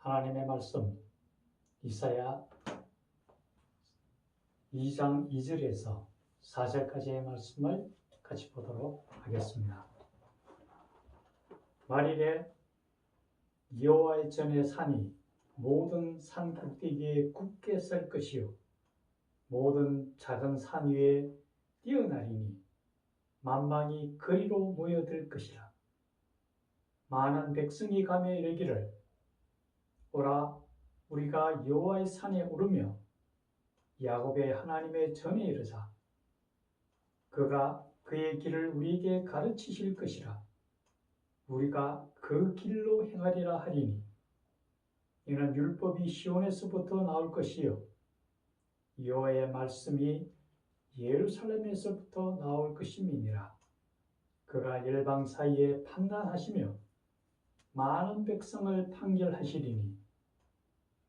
하나님의 말씀 이사야 2장 2절에서 4절까지의 말씀을 같이 보도록 하겠습니다. 말일에 여호와의 전에 산이 모든 산 꼭대기에 굳게 설 것이요 모든 작은 산 위에 뛰어나리니 만방이 그리로 모여들 것이라. 많은 백성이 가며 이르기를 오라 우리가 여호와의 산에 오르며 야곱의 하나님의 전에 이르자. 그가 그의 길을 우리에게 가르치실 것이라. 우리가 그 길로 행하리라 하리니 이는 율법이 시온에서부터 나올 것이요 여호와의 말씀이 예루살렘에서부터 나올 것임이니라. 그가 열방 사이에 판단하시며 많은 백성을 판결하시리니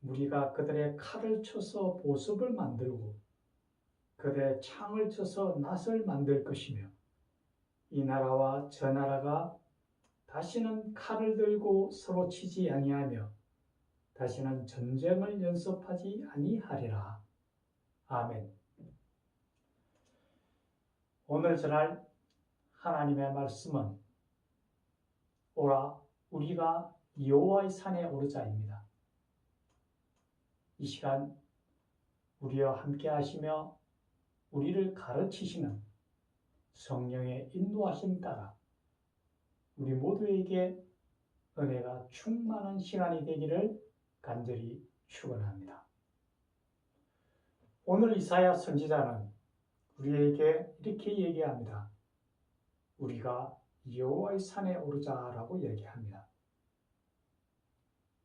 무리가 그들의 칼을 쳐서 보습을 만들고 그들의 창을 쳐서 낫을 만들 것이며 이 나라와 저 나라가 다시는 칼을 들고 서로 치지 아니하며 다시는 전쟁을 연습하지 아니하리라. 아멘. 오늘 전할 하나님의 말씀은 오라 우리가 여호와의 산에 오르자입니다. 이 시간 우리와 함께 하시며 우리를 가르치시는 성령의 인도하심 따라 우리 모두에게 은혜가 충만한 시간이 되기를 간절히 축원합니다. 오늘 이사야 선지자는 우리에게 이렇게 얘기합니다. 우리가 여호와의 산에 오르자라고 얘기합니다.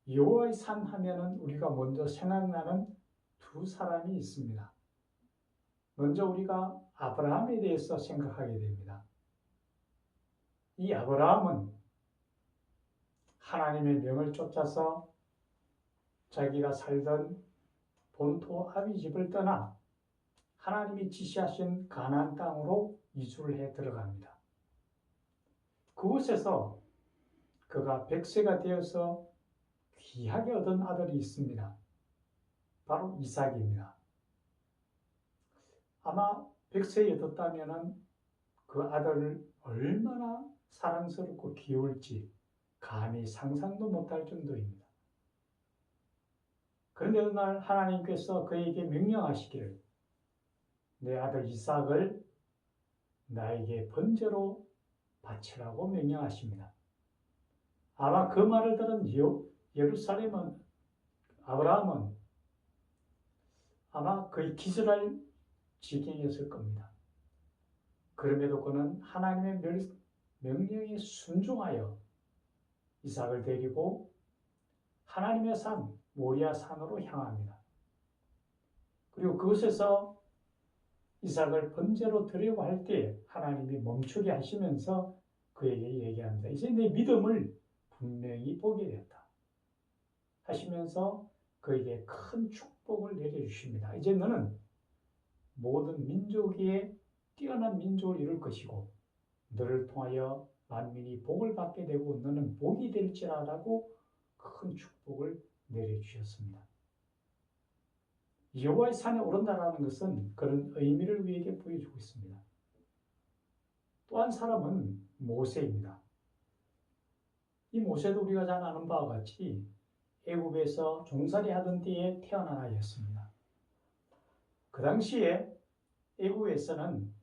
여호와의 산 하면은 우리가 먼저 생각나는 두 사람이 있습니다. 먼저 우리가 아브라함에 대해서 생각하게 됩니다. 이 아브라함은 하나님의 명을 쫓아서 자기가 살던 본토 아비집을 떠나 하나님이 지시하신 가나안 땅으로 이주를 해 들어갑니다. 그곳에서 그가 100세가 되어서 귀하게 얻은 아들이 있습니다. 바로 이삭입니다. 아마 100세에 얻었다면 그 아들을 얼마나 사랑스럽고 귀여울지 감히 상상도 못할 정도입니다. 그런데 어느 날 하나님께서 그에게 명령하시기를 내 아들 이삭을 나에게 번제로 바치라고 명령하십니다. 아마 그 말을 들은 아브라함은 아마 거의 기절할 지경이었을 겁니다. 그럼에도 그는 하나님의 명령에 순종하여 이삭을 데리고 하나님의 산 모리아 산으로 향합니다. 그리고 그곳에서 이삭을 번제로 드리려고 할 때 하나님이 멈추게 하시면서 그에게 얘기합니다. 이제 내 믿음을 분명히 보게 됐다 하시면서 그에게 큰 축복을 내려주십니다. 이제 너는 모든 민족 위에 뛰어난 민족을 이룰 것이고 너를 통하여 만민이 복을 받게 되고 너는 복이 될지라라고 큰 축복을 내려주셨습니다. 여호와의 산에 오른다라는 것은 그런 의미를 우리에게 보여주고 있습니다. 또 한 사람은 모세입니다. 이 모세도 우리가 잘 아는 바와 같이 애굽에서 종살이 하던 때에 태어난 아이였습니다. 그 당시에 애굽에서는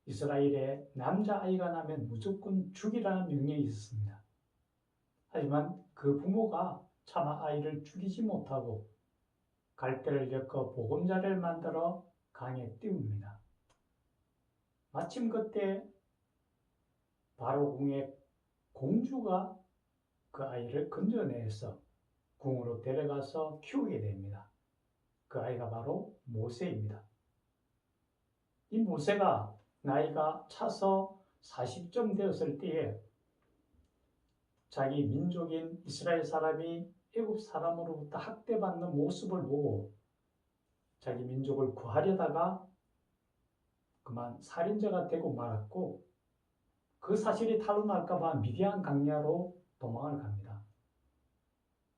이스라엘에 남자아이가 나면 무조건 죽이라는 명령이 있었습니다. 하지만 그 부모가 차마 아이를 죽이지 못하고 갈대를 엮어 보금자리를 만들어 강에 띄웁니다. 마침 그때 바로 궁의 공주가 그 아이를 건져내서 궁으로 데려가서 키우게 됩니다. 그 아이가 바로 모세입니다. 이 모세가 나이가 차서 40쯤 되었을 때에 자기 민족인 이스라엘 사람이 애굽 사람으로부터 학대받는 모습을 보고 자기 민족을 구하려다가 그만 살인자가 되고 말았고 그 사실이 탄로날까 봐 미디안 강야로 도망을 갑니다.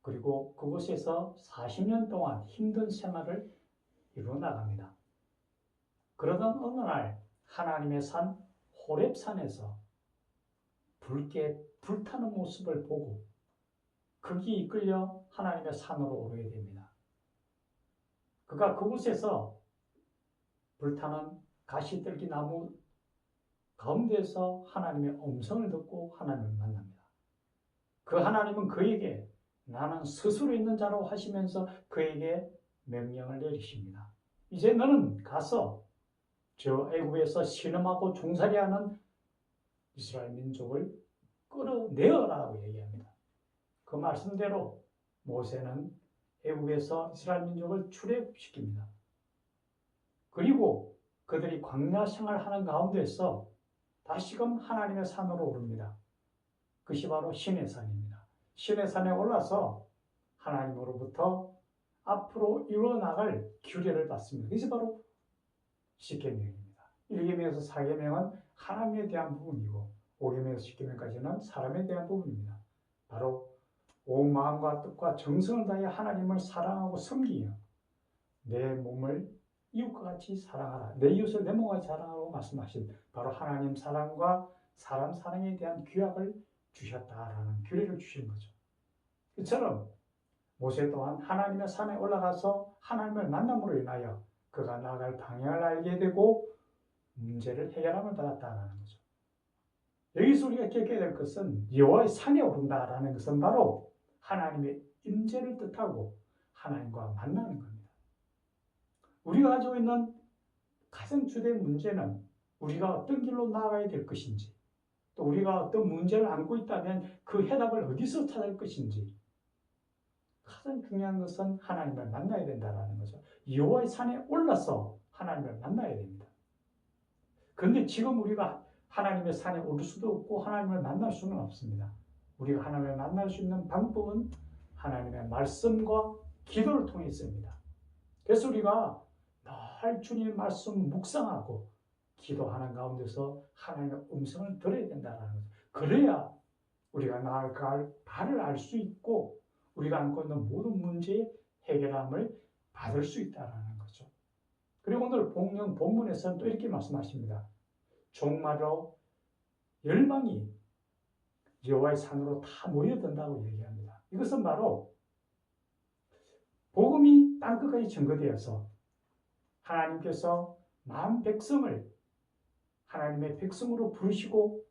그리고 그곳에서 40년 동안 힘든 생활을 이루어 나갑니다. 그러던 어느 날 하나님의 산 호렙산에서 붉게 불타는 모습을 보고 거기 이끌려 하나님의 산으로 오르게 됩니다. 그가 그곳에서 불타는 가시떨기 나무 가운데서 하나님의 음성을 듣고 하나님을 만납니다. 그 하나님은 그에게 나는 스스로 있는 자라고 하시면서 그에게 명령을 내리십니다. 이제 너는 가서 저 애굽에서 신음하고 종살이하는 이스라엘 민족을 끌어내어라고 얘기합니다. 그 말씀대로 모세는 애굽에서 이스라엘 민족을 출애굽시킵니다. 그리고 그들이 광야 생활하는 가운데서 다시금 하나님의 산으로 오릅니다. 그것이 바로 시내산입니다. 시내산에 올라서 하나님으로부터 앞으로 이루어 나갈 규례를 받습니다. 그것이 바로 10계명입니다. 1계명에서 4계명은 하나님에 대한 부분이고 5계명에서 10계명까지는 사람에 대한 부분입니다. 바로 온 마음과 뜻과 정성을 다해 하나님을 사랑하고 섬기며 내 몸을 이웃과 같이 사랑하라. 내 이웃을 내 몸과 같이 사랑하라고 말씀하신 바로 하나님 사랑과 사람 사랑에 대한 규약을 주셨다라는 규례를 주신 거죠. 이처럼 모세 또한 하나님의 산에 올라가서 하나님을 만남으로 인하여 그가 나아갈 방향을 알게 되고 문제를 해결함을 받았다라는 거죠. 여기서 우리가 기억해야 될 것은 여호와의 산에 오른다라는 것은 바로 하나님의 임재를 뜻하고 하나님과 만나는 겁니다. 우리가 가지고 있는 가장 주된 문제는 우리가 어떤 길로 나아가야 될 것인지, 또 우리가 어떤 문제를 안고 있다면 그 해답을 어디서 찾을 것인지, 가장 중요한 것은 하나님을 만나야 된다는 거죠. 여호와의 산에 올라서 하나님을 만나야 됩니다. 그런데 지금 우리가 하나님의 산에 오를 수도 없고 하나님을 만날 수는 없습니다. 우리가 하나님을 만날 수 있는 방법은 하나님의 말씀과 기도를 통해서입니다. 그래서 우리가 늘 주님의 말씀 묵상하고 기도하는 가운데서 하나님의 음성을 들어야 된다는 거죠. 그래야 우리가 나아갈 발을 알 수 있고 우리가 안고 있는 모든 문제의 해결함을 받을 수 있다는 거죠. 그리고 오늘 본문에서는 또 이렇게 말씀하십니다. 종말로 열방이 여호와의 산으로 다 모여든다고 얘기합니다. 이것은 바로 복음이 땅끝까지 전거되어서 하나님께서 만 백성을 하나님의 백성으로 부르시고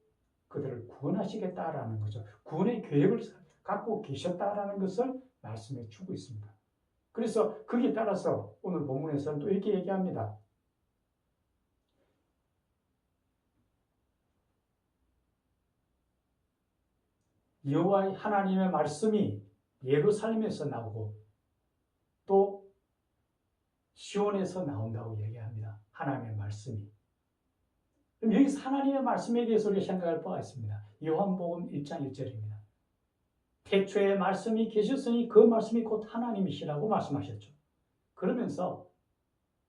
그들을 구원하시겠다라는 거죠. 구원의 계획을 갖고 계셨다라는 것을 말씀해 주고 있습니다. 그래서 거기에 따라서 오늘 본문에서는 또 이렇게 얘기합니다. 여호와의 하나님의 말씀이 예루살렘에서 나오고 또 시온에서 나온다고 얘기합니다. 하나님의 말씀이. 그럼 여기서 하나님의 말씀에 대해서 우리가 생각할 바가 있습니다. 요한복음 1장 1절입니다. 태초에 말씀이 계셨으니 그 말씀이 곧 하나님이시라고 말씀하셨죠. 그러면서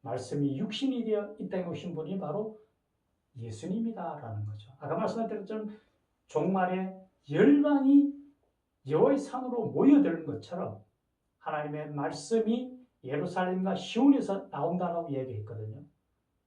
말씀이 육신이 되어 이 땅에 오신 분이 바로 예수님이다라는 거죠. 아까 말씀드린 것처럼 종말에 열방이 여호와의 산으로 모여드는 것처럼 하나님의 말씀이 예루살렘과 시온에서 나온다라고 얘기했거든요.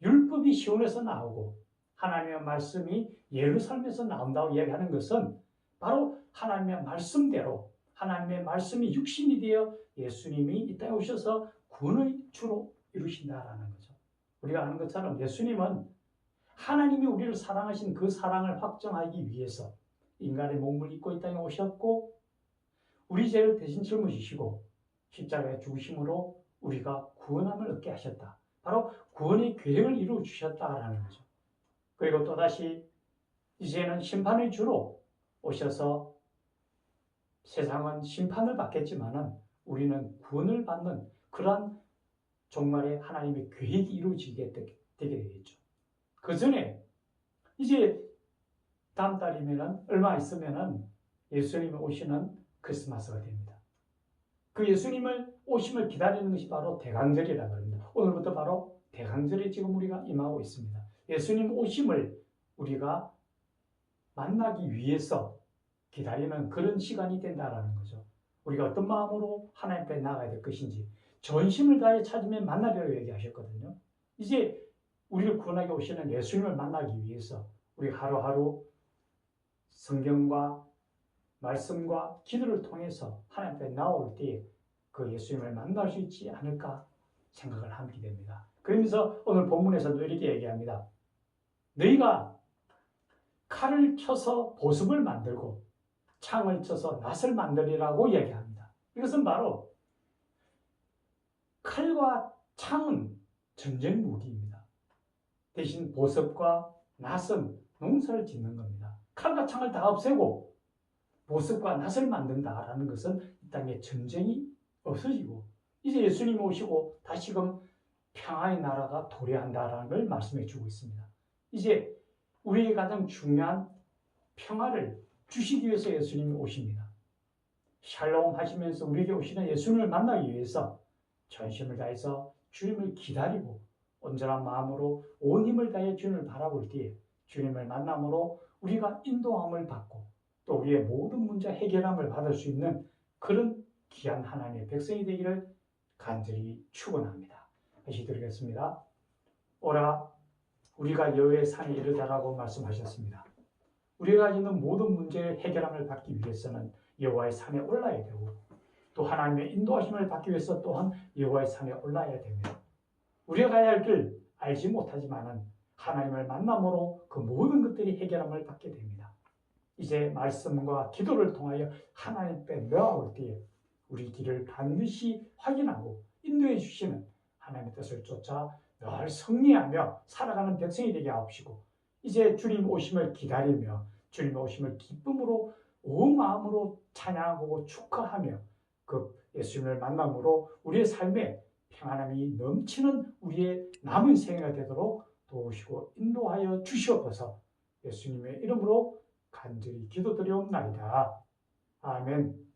율법이 시온에서 나오고 하나님의 말씀이 예루살렘에서 나온다고 얘기하는 것은 바로 하나님의 말씀대로 하나님의 말씀이 육신이 되어 예수님이 이 땅에 오셔서 구원의 주로 이루신다라는 거죠. 우리가 아는 것처럼 예수님은 하나님이 우리를 사랑하신 그 사랑을 확정하기 위해서 인간의 몸을 입고 이 땅에 오셨고 우리 죄를 대신 짊어지시고 십자가에 죽으심으로 우리가 구원함을 얻게 하셨다. 바로 구원의 계획을 이루어 주셨다라는 거죠. 그리고 또다시 이제는 심판의 주로 오셔서 세상은 심판을 받겠지만은 우리는 구원을 받는 그러한 종말에 하나님의 계획이 이루어지게 되게 되겠죠. 그 전에 이제 다음 달이면은 얼마 있으면은 예수님이 오시는 크리스마스가 됩니다. 그 예수님을 오심을 기다리는 것이 바로 대강절이라고 합니다. 오늘부터 바로 대강절에 지금 우리가 임하고 있습니다. 예수님 오심을 우리가 만나기 위해서 기다리는 그런 시간이 된다라는 거죠. 우리가 어떤 마음으로 하나님 앞에 나가야 될 것인지 전심을 다해 찾으면 만나리라고 얘기하셨거든요. 이제 우리를 구원하게 오시는 예수님을 만나기 위해서 우리 하루하루 성경과 말씀과 기도를 통해서 하나님 앞에 나올 때 그 예수님을 만날 수 있지 않을까 생각을 하게 됩니다. 그러면서 오늘 본문에서도 이렇게 얘기합니다. 너희가 칼을 쳐서 보습을 만들고 창을 쳐서 낫을 만들리라고 얘기합니다. 이것은 바로 칼과 창은 전쟁 무기입니다. 대신 보습과 낫은 농사를 짓는 겁니다. 칼과 창을 다 없애고 보습과 낫을 만든다라는 것은 이 땅에 전쟁이 없어지고 이제 예수님이 오시고 다시금 평화의 나라가 도래한다라는 걸 말씀해 주고 있습니다. 이제 우리에게 가장 중요한 평화를 주시기 위해서 예수님이 오십니다. 샬롬 하시면서 우리에게 오시는 예수님을 만나기 위해서 전심을 다해서 주님을 기다리고 온전한 마음으로 온 힘을 다해 주님을 바라볼 때에 주님을 만남으로 우리가 인도함을 받고 또 우리의 모든 문제 해결함을 받을 수 있는 그런 귀한 하나님의 백성이 되기를 간절히 축원합니다. 다시 드리겠습니다. 오라 우리가 여호와의 산에 이르다라고 말씀하셨습니다. 우리가 있는 모든 문제의 해결함을 받기 위해서는 여호와의 산에 올라야 되고 또 하나님의 인도하심을 받기 위해서 또한 여호와의 산에 올라야 됩니다. 우리가 가야 할 길 알지 못하지만은 하나님을 만남으로 그 모든 것들이 해결함을 받게 됩니다. 이제 말씀과 기도를 통하여 하나님 앞에 나아올 때에 우리 길을 반드시 확인하고 인도해 주시는 하나님의 뜻을 쫓아 늘 승리하며 살아가는 백성이 되게 하옵시고 이제 주님 오심을 기다리며 주님 오심을 기쁨으로 온 마음으로 찬양하고 축하하며 그 예수님을 만남으로 우리의 삶에 평안함이 넘치는 우리의 남은 생애가 되도록 도우시고 인도하여 주시옵소서. 예수님의 이름으로 간절히 기도드리옵나이다. 아멘.